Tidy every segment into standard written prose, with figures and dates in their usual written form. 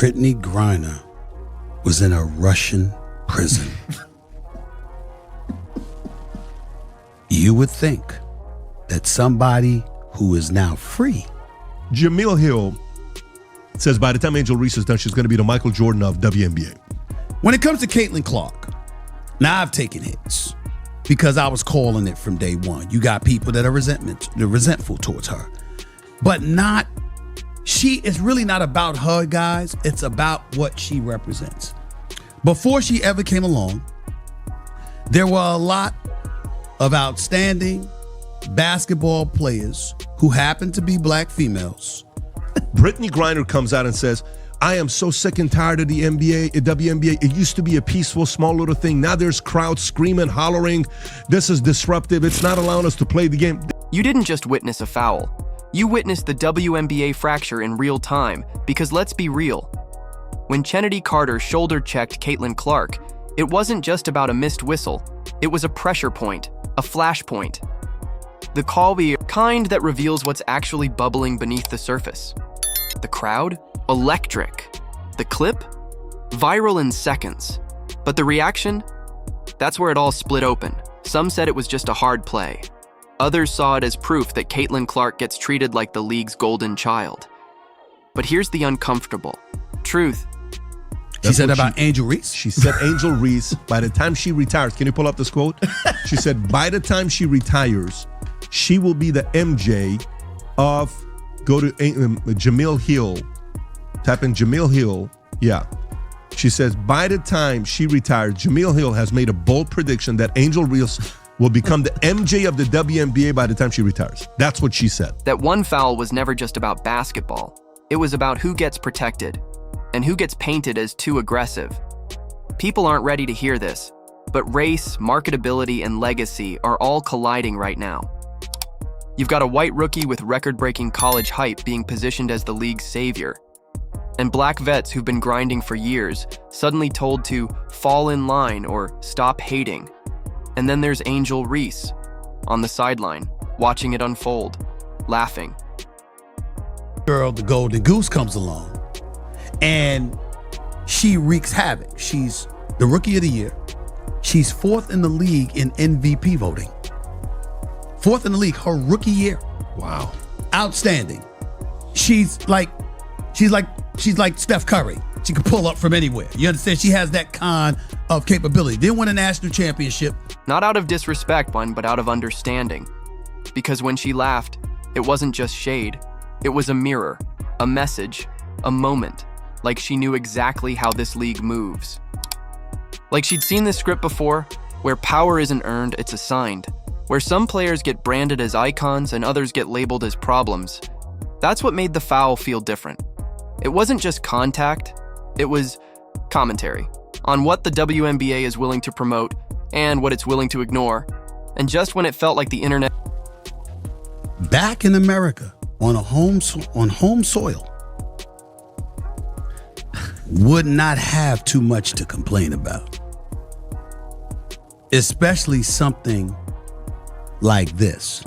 Brittany Griner was in a Russian prison. You would think that somebody who is now free. Jamil Hill says by the time Angel Reese is done, she's going to be the Michael Jordan of WNBA. When it comes to Caitlin Clark, now I've taken hits because I was calling it from day one. You got people that are resentful towards her, but it's really not about her, guys. It's about what she represents. Before she ever came along, there were a lot of outstanding basketball players who happened to be black females. Brittany Griner comes out and says, I am so sick and tired of the WNBA. It used to be a peaceful, small little thing. Now there's crowds screaming, hollering. This is disruptive. It's not allowing us to play the game. You didn't just witness a foul. You witnessed the WNBA fracture in real time, because let's be real. When Chennedy Carter shoulder-checked Caitlin Clark, it wasn't just about a missed whistle. It was a pressure point, a flashpoint. The call be kind that reveals what's actually bubbling beneath the surface. The crowd? Electric. The clip? Viral in seconds. But the reaction? That's where it all split open. Some said it was just a hard play. Others saw it as proof that Caitlin Clark gets treated like the league's golden child. But here's the uncomfortable truth. She said about Angel Reese? She said Angel Reese, by the time she retires, can you pull up this quote? She said, by the time she retires, she will be the MJ of, go to Jamil Hill, type in Jamil Hill, yeah. She says, by the time she retires, Jamil Hill has made a bold prediction that Angel Reese will become the MJ of the WNBA by the time she retires. That's what she said. That one foul was never just about basketball. It was about who gets protected and who gets painted as too aggressive. People aren't ready to hear this, but race, marketability, and legacy are all colliding right now. You've got a white rookie with record-breaking college hype being positioned as the league's savior, and black vets who've been grinding for years suddenly told to fall in line or stop hating. And then there's Angel Reese on the sideline, watching it unfold, laughing. Girl, the Golden Goose comes along, and she wreaks havoc. She's the Rookie of the Year. She's fourth in the league in MVP voting. Fourth in the league, her rookie year. Wow. Outstanding. She's like Steph Curry. She can pull up from anywhere. You understand? She has that kind of capability. Didn't win a national championship. Not out of disrespect, but out of understanding. Because when she laughed, it wasn't just shade. It was a mirror, a message, a moment. Like she knew exactly how this league moves. Like she'd seen this script before, where power isn't earned, it's assigned. Where some players get branded as icons and others get labeled as problems. That's what made the foul feel different. It wasn't just contact, it was commentary on what the WNBA is willing to promote and what it's willing to ignore. And just when it felt like the internet... Back in America, on home soil, would not have too much to complain about. Especially something like this.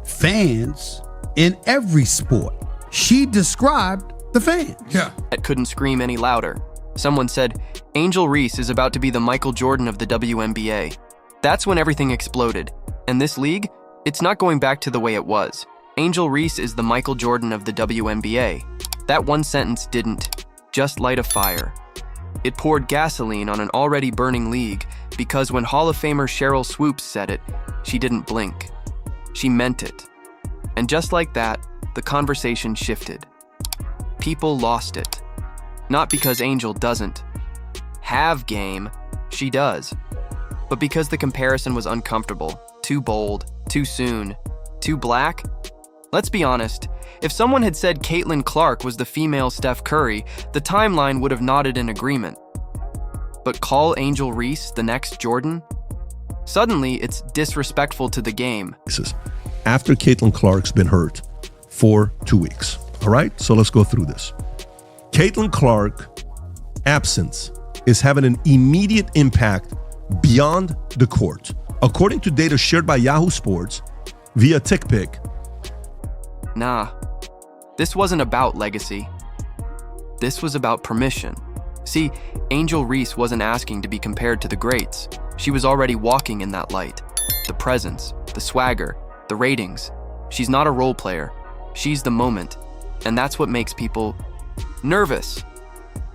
Fans in every sport. She described the fans. Yeah. That couldn't scream any louder. Someone said, Angel Reese is about to be the Michael Jordan of the WNBA. That's when everything exploded. And this league, it's not going back to the way it was. Angel Reese is the Michael Jordan of the WNBA. That one sentence didn't just light a fire. It poured gasoline on an already burning league, because when Hall of Famer Cheryl Swoops said it, she didn't blink. She meant it. And just like that, the conversation shifted. People lost it. Not because Angel doesn't have game, she does. But because the comparison was uncomfortable, too bold, too soon, too black. Let's be honest, if someone had said Caitlin Clark was the female Steph Curry, the timeline would have nodded in agreement. But call Angel Reese the next Jordan? Suddenly, it's disrespectful to the game. After Caitlin Clark's been hurt for 2 weeks. All right, so let's go through this. Caitlin Clark absence is having an immediate impact beyond the court. According to data shared by Yahoo Sports via TickPick. Nah, this wasn't about legacy. This was about permission. See, Angel Reese wasn't asking to be compared to the greats. She was already walking in that light. The presence, the swagger, the ratings. She's not a role player. She's the moment. And that's what makes people nervous.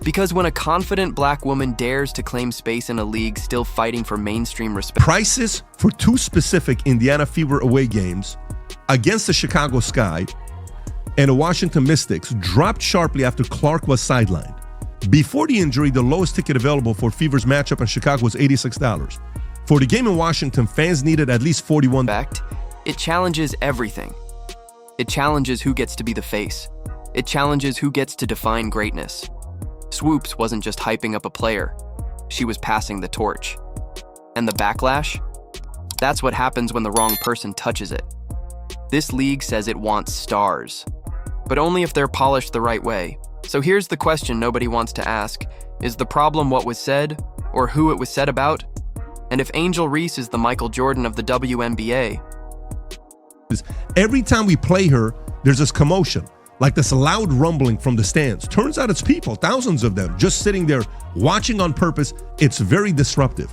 Because when a confident black woman dares to claim space in a league still fighting for mainstream respect. Prices for 2 specific Indiana Fever away games against the Chicago Sky and the Washington Mystics dropped sharply after Clark was sidelined. Before the injury, the lowest ticket available for Fever's matchup in Chicago was $86. For the game in Washington, fans needed at least $41. It challenges everything. It challenges who gets to be the face. It challenges who gets to define greatness. Swoops wasn't just hyping up a player. She was passing the torch. And the backlash? That's what happens when the wrong person touches it. This league says it wants stars, but only if they're polished the right way. So here's the question nobody wants to ask. Is the problem what was said, or who it was said about? And if Angel Reese is the Michael Jordan of the WNBA? Every time we play her, there's this commotion, like this loud rumbling from the stands. Turns out it's people, thousands of them, just sitting there watching on purpose. It's very disruptive.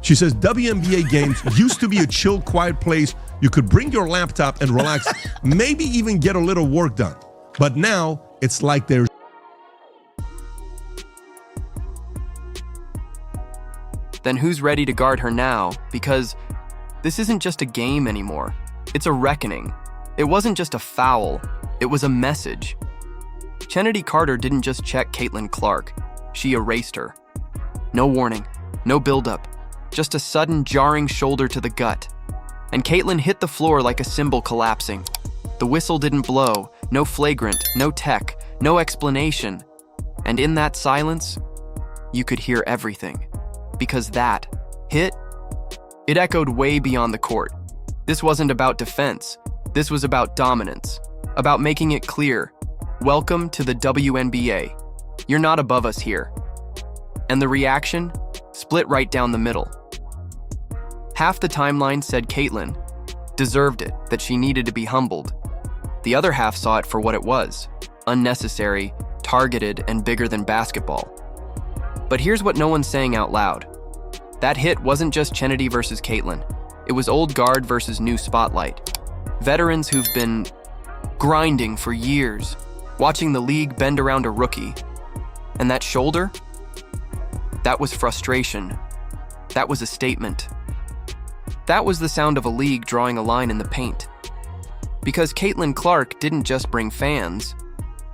She says WNBA games used to be a chill, quiet place. You could bring your laptop and relax, maybe even get a little work done. But now it's like there's Then who's ready to guard her now? Because this isn't just a game anymore. It's a reckoning. It wasn't just a foul. It was a message. Chennedy Carter didn't just check Caitlin Clark. She erased her. No warning, no buildup, just a sudden jarring shoulder to the gut. And Caitlin hit the floor like a cymbal collapsing. The whistle didn't blow, no flagrant, no tech, no explanation. And in that silence, you could hear everything. Because that hit, it echoed way beyond the court. This wasn't about defense. This was about dominance, about making it clear. Welcome to the WNBA. You're not above us here. And the reaction split right down the middle. Half the timeline said Caitlin deserved it, that she needed to be humbled. The other half saw it for what it was, unnecessary, targeted, and bigger than basketball. But here's what no one's saying out loud. That hit wasn't just Chennedy versus Caitlin. It was old guard versus new spotlight. Veterans who've been grinding for years, watching the league bend around a rookie. And that shoulder? That was frustration. That was a statement. That was the sound of a league drawing a line in the paint. Because Caitlin Clark didn't just bring fans,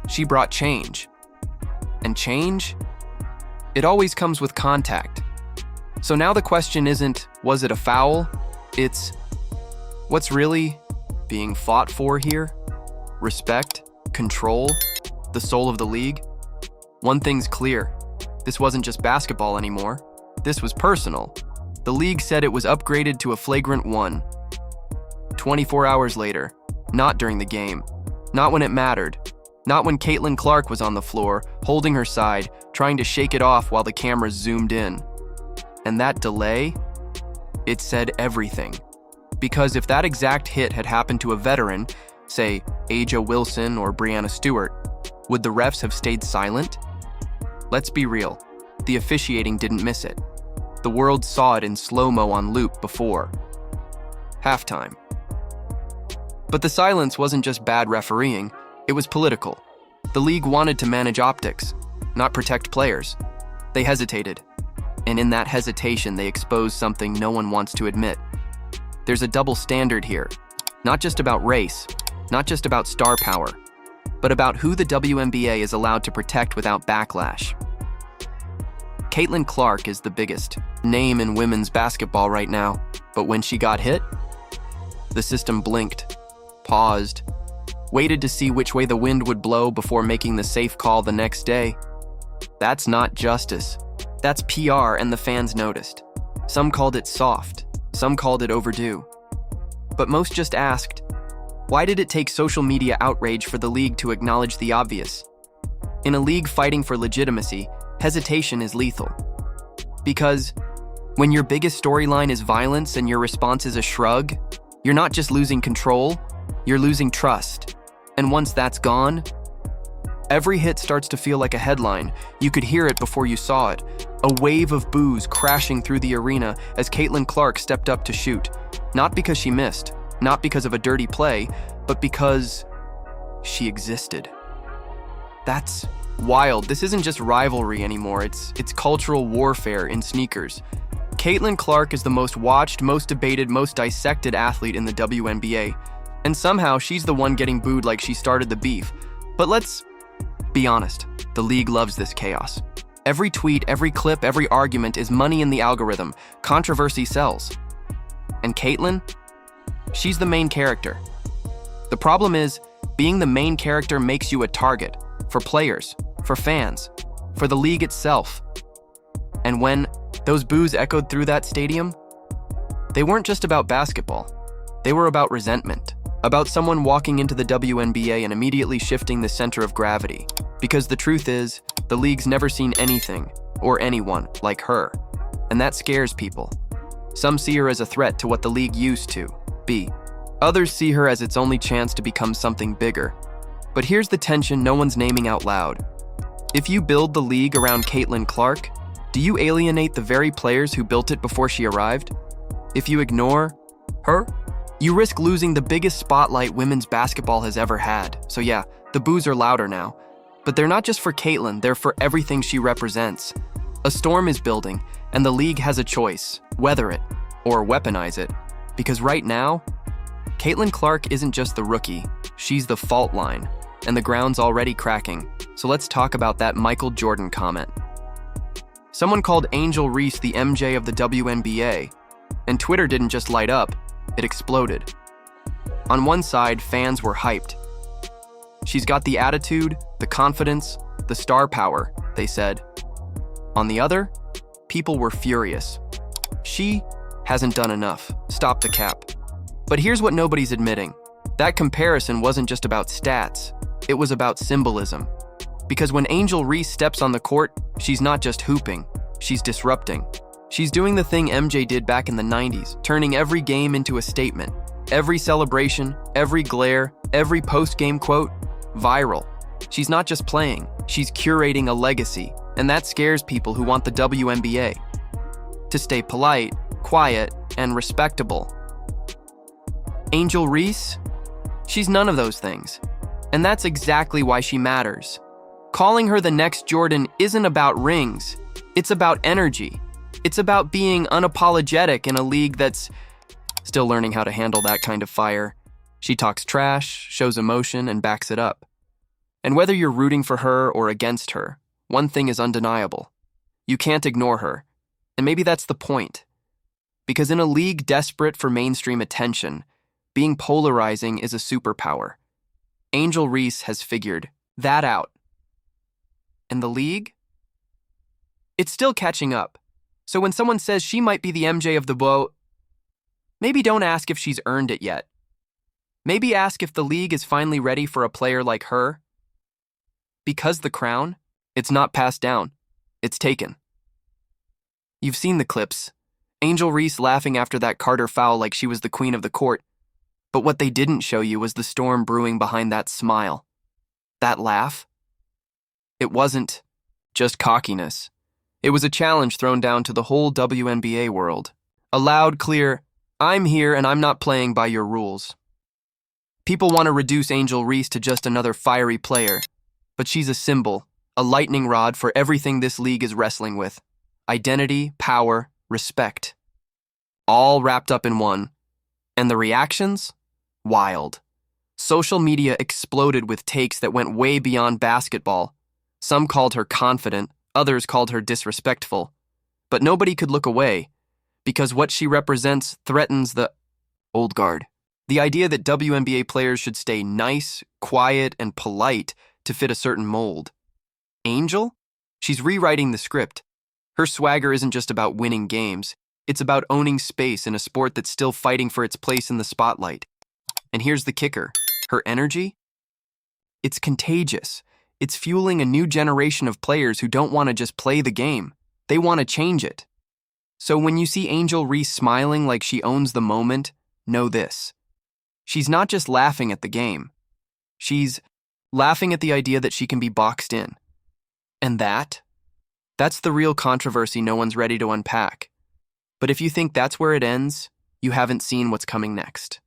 she brought change. And change? It always comes with contact. So now the question isn't, was it a foul? It's, what's really being fought for here? Respect, control, the soul of the league? One thing's clear. This wasn't just basketball anymore. This was personal. The league said it was upgraded to a flagrant 1. 24 hours later, not during the game, not when it mattered, not when Caitlin Clark was on the floor, holding her side, trying to shake it off while the cameras zoomed in. And that delay, it said everything. Because if that exact hit had happened to a veteran, say Aja Wilson or Breanna Stewart, would the refs have stayed silent? Let's be real, the officiating didn't miss it. The world saw it in slow-mo on loop before halftime. But the silence wasn't just bad refereeing, it was political. The league wanted to manage optics, not protect players. They hesitated. And in that hesitation, they exposed something no one wants to admit. There's a double standard here, not just about race, not just about star power, but about who the WNBA is allowed to protect without backlash. Caitlin Clark is the biggest name in women's basketball right now, but when she got hit, the system blinked, paused, waited to see which way the wind would blow before making the safe call the next day. That's not justice. That's PR, and the fans noticed. Some called it soft, some called it overdue. But most just asked, why did it take social media outrage for the league to acknowledge the obvious? In a league fighting for legitimacy, hesitation is lethal. Because when your biggest storyline is violence and your response is a shrug, you're not just losing control, you're losing trust. And once that's gone, Every hit starts to feel like a headline. You could hear it before you saw it. A wave of boos crashing through the arena as Caitlin Clark stepped up to shoot. Not because she missed, not because of a dirty play, but because she existed. That's wild. This isn't just rivalry anymore. It's cultural warfare in sneakers. Caitlin Clark is the most watched, most debated, most dissected athlete in the WNBA. And somehow she's the one getting booed like she started the beef. But let's be honest, the league loves this chaos. Every tweet, every clip, every argument is money in the algorithm. Controversy sells. And Caitlin? She's the main character. The problem is, being the main character makes you a target for players, for fans, for the league itself. And when those boos echoed through that stadium, they weren't just about basketball. They were about resentment, about someone walking into the WNBA and immediately shifting the center of gravity. Because the truth is, the league's never seen anything or anyone like her. And that scares people. Some see her as a threat to what the league used to be. Others see her as its only chance to become something bigger. But here's the tension no one's naming out loud. If you build the league around Caitlin Clark, do you alienate the very players who built it before she arrived? If you ignore her, you risk losing the biggest spotlight women's basketball has ever had. So yeah, the boos are louder now. But they're not just for Caitlin, they're for everything she represents. A storm is building, and the league has a choice: weather it or weaponize it. Because right now, Caitlin Clark isn't just the rookie, she's the fault line, and the ground's already cracking. So let's talk about that Michael Jordan comment. Someone called Angel Reese the MJ of the WNBA, and Twitter didn't just light up, it exploded. On one side, fans were hyped. She's got the attitude, the confidence, the star power, they said. On the other, people were furious. She hasn't done enough. Stop the cap. But here's what nobody's admitting. That comparison wasn't just about stats. It was about symbolism. Because when Angel Reese steps on the court, she's not just hooping, she's disrupting. She's doing the thing MJ did back in the 90s, turning every game into a statement. Every celebration, every glare, every post-game quote, viral. She's not just playing, she's curating a legacy, and that scares people who want the WNBA to stay polite, quiet, and respectable. Angel Reese? She's none of those things. And that's exactly why she matters. Calling her the next Jordan isn't about rings, it's about energy. It's about being unapologetic in a league that's still learning how to handle that kind of fire. She talks trash, shows emotion, and backs it up. And whether you're rooting for her or against her, one thing is undeniable. You can't ignore her. And maybe that's the point. Because in a league desperate for mainstream attention, being polarizing is a superpower. Angel Reese has figured that out. And the league? It's still catching up. So when someone says she might be the MJ of the boat, maybe don't ask if she's earned it yet. Maybe ask if the league is finally ready for a player like her. Because the crown, it's not passed down, it's taken. You've seen the clips. Angel Reese laughing after that Carter foul like she was the queen of the court. But what they didn't show you was the storm brewing behind that smile. That laugh? It wasn't just cockiness. It was a challenge thrown down to the whole WNBA world. A loud, clear, I'm here and I'm not playing by your rules. People want to reduce Angel Reese to just another fiery player, but she's a symbol, a lightning rod for everything this league is wrestling with. Identity, power, respect. All wrapped up in one. And the reactions? Wild. Social media exploded with takes that went way beyond basketball. Some called her confident, others called her disrespectful. But nobody could look away, because what she represents threatens the old guard. The idea that WNBA players should stay nice, quiet, and polite to fit a certain mold. Angel? She's rewriting the script. Her swagger isn't just about winning games. It's about owning space in a sport that's still fighting for its place in the spotlight. And here's the kicker. Her energy? It's contagious. It's fueling a new generation of players who don't want to just play the game. They want to change it. So when you see Angel Reese smiling like she owns the moment, know this. She's not just laughing at the game. She's laughing at the idea that she can be boxed in. And that's the real controversy no one's ready to unpack. But if you think that's where it ends, you haven't seen what's coming next.